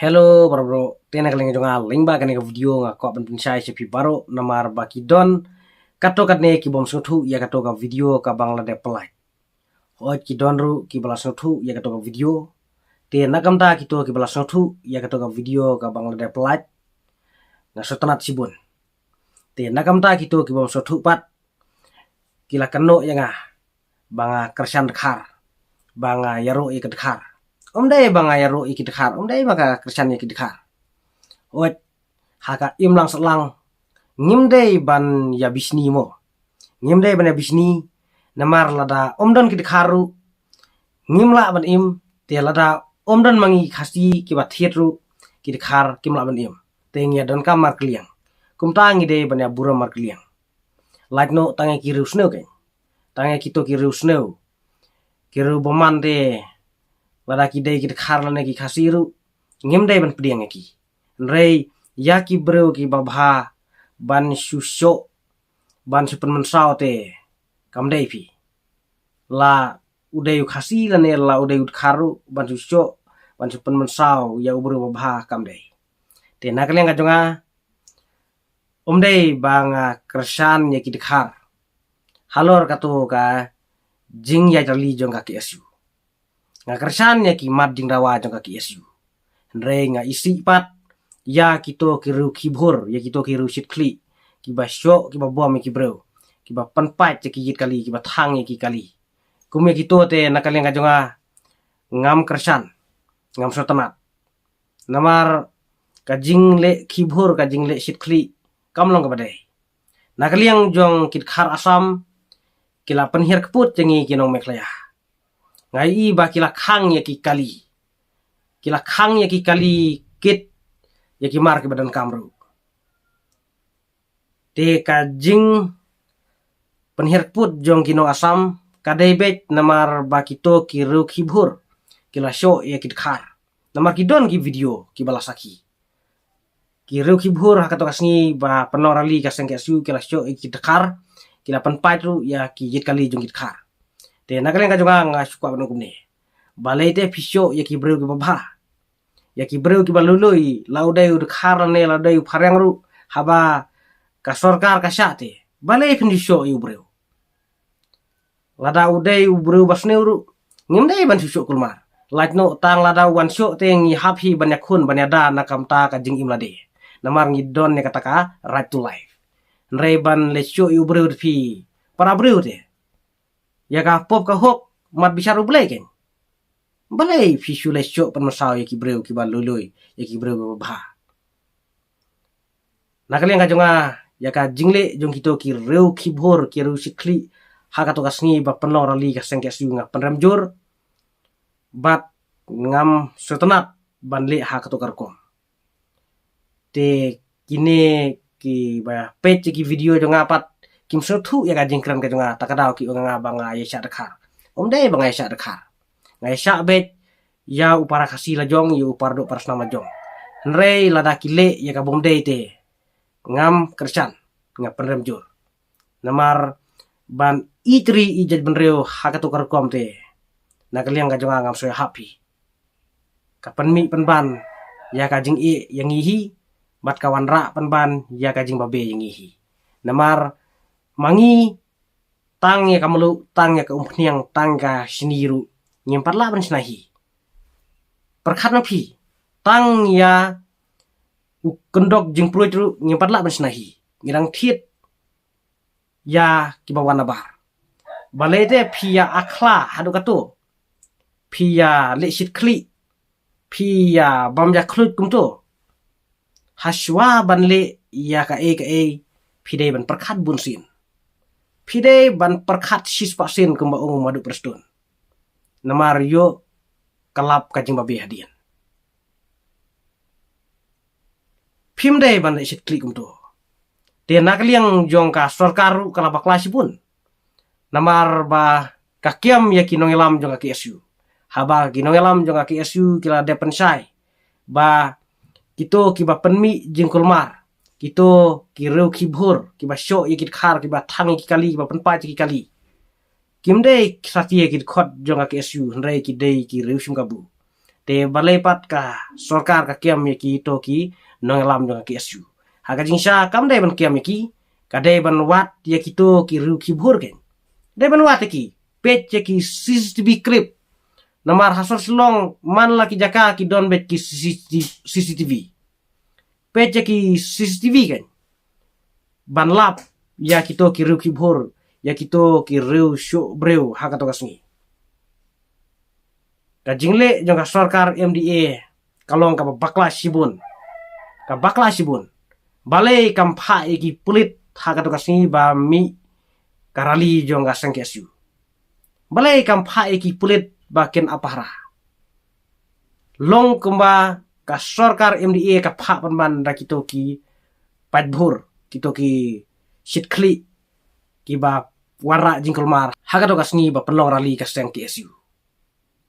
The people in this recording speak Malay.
Hello para bro, tena kaleng jonga lingba kane video nga ko ban sai sepi baro namar baki don kato katne ki bom sothu ya kato ka video ka Bangladesh pelai. Hoj ki don ru ki bala sothu ya kato ka video. Te nakam ta ki to ki bala sothu ya kato ka video ka Bangladesh pelai. Nga sotanat sibun. Te nakam ta ki to ki bom sothu pat kila kano ya nga banga kersan khar. Banga yaro ikat khar. Dai banga yaro ikit khar, dai banga kersan ikit khar. Oj haka imlang selang ngimdei ban ya bisni mo ngimdei ban ya bisni namar lada omdon kit kharu ngimla ban im te lada omdon mangi khasi kiba thietru kit khar kimla ban im te ngia don ka mar kliang kumta ngi dei ban ya bura mar kliang no tange ki rusneu ke tange kito ki rusneu kiru boman de lada ki dei kit khar lane ki khasiru ngimdei ban pdiang ki rei ya ki breu ki babha ban susyo ban supen mensau te kamdei pi la udai khasi la ne la udai kharu ban susyo ban supen mensau ya ubru babha kamdei te nakaleng ka jonga omdei banga kersan ya ki dikhar halor kato ka jing ya jali jonga ki asu nga kersan ya ki mat jing rawa jonga ki asu rei nga isi pat ya kito kiru kibhur ya kito kiru sit kli kiba syo kiba bom ki bro kiba panpat ki yit kali kiba thang ki kali kumya kito te nakaleng ka jonga ngam kersan ngam sotanat namar ka jingle kibhur ka jingle sit kli kamlong ka badai nakaleng jong kit khar asam kila penhir keput jengi kinong meklaya ngai i ba kila khang ya ki kali kit ya ki mar ke badan kamru te ka jing penhir put jong kino asam kadai bet namar bakito ki ru kibhur kila syo ya kit khar namar ki don ki video ki balasaki ki ru kibhur hakato kasni ba penorali kaseng kasu kila syo ki khar kila panpai ru ya ki yit kali jong kit khar te nakaleng ka jonga nga sukwa banu kumne balai te fisyo ya ki breu ki babha ya ki breu ki balului laudai ud khar ne laudai pharang ru haba ka sorkar ka syate balai pindisyo yu breu lada udai breu basne ru ngimdai ban susyo kulmar no tang lada wan syo te ngi happy banyak khun banyada nakam ta ka jing imlade namar ngi don ne kataka right to life nrei ban le syo yu breu fi para breu te ya ka pop ka hok mat bisaru blai ken balai fisu le syo pan masau ya ki breu ki balului ya ki breu ba nakaleng ka jonga ya ka jingle jong kito ki reu ki bhor ki reu sikli ha ka to kasni ba penor ali ka sengke su nga penram jor bat ngam sotanat banle ha ka to karkom te kine ki ba page ki video jonga pat kim sothu ya ka jingkran ka jonga takadau ki nga banga ya sya dekhar omdai banga ya sya dekhar ngai sya bet ya upara kasi la jong ya upar do paras nama jong nrei lada kile ya ka bomdei te ngam kersan nga penrem jor namar ban itri ijaj benreo hakato karkom te nakaliang ka jonga ngam soya happy kapan mi penban ya ka jing e yang ihi mat kawan ra penban ya ka jing babe yang ihi namar mangi tang ya kamelu tang ya ka umpniang tang ka siniru nyempat la ban sinahi perkhat na phi tang ya kendok jing pruit ru nyempat la ban sinahi ngirang thiet ya kibawan bar balete phi ya akhla hadu kato phi ya le sit kli phi ya bam ya khlut kumto haswa ban le ya ka e phi dei ban perkhat bunsin phi dei ban perkhat 6% kumba ung madu prestun namar yo kalap kajing babi hadian phim dei ban le sit kli kumto te nakaliang jong ka sorkaru kalapa klasi pun namar ba kakiam ya kinongelam jong ka KSU haba kinongelam jong ka KSU kila de pensai ba kito kiba penmi jing kulmar kito kireu kibhur kiba syo ya kit khar kiba thang ki kali kiba penpa ki kali kimdei satie kit khot jong ka KSU nrei ki dei ki reu sum kabu te balepat ka sorkar ka kiam ki to ki nongelam jong ki asu haga jingsha kam dai ban kiam ki ka dai ban wat ya ki to ki ru ki bhur ken dai ban wat ki pet ki CCTV clip namar hasor silong man la ki jaka ki don bet ki CCTV pet ki CCTV ken ban lap ya ki to ki ru ki bhur ya ki to ki ru shu breu haga to kasni ka jingle jong ka sarkar MDA kalong ka bakla sibun balai kam pha ki pulit haga to kasni ba mi karali jong ka sangkesu balai kam pha ki pulit ba ken apara long kumba ka sarkar MDA ka pha pan da kito ki padbhur kito ki sitkli ki ba wara jingkul mar haga to kasni ba pelong rali ka sangkesu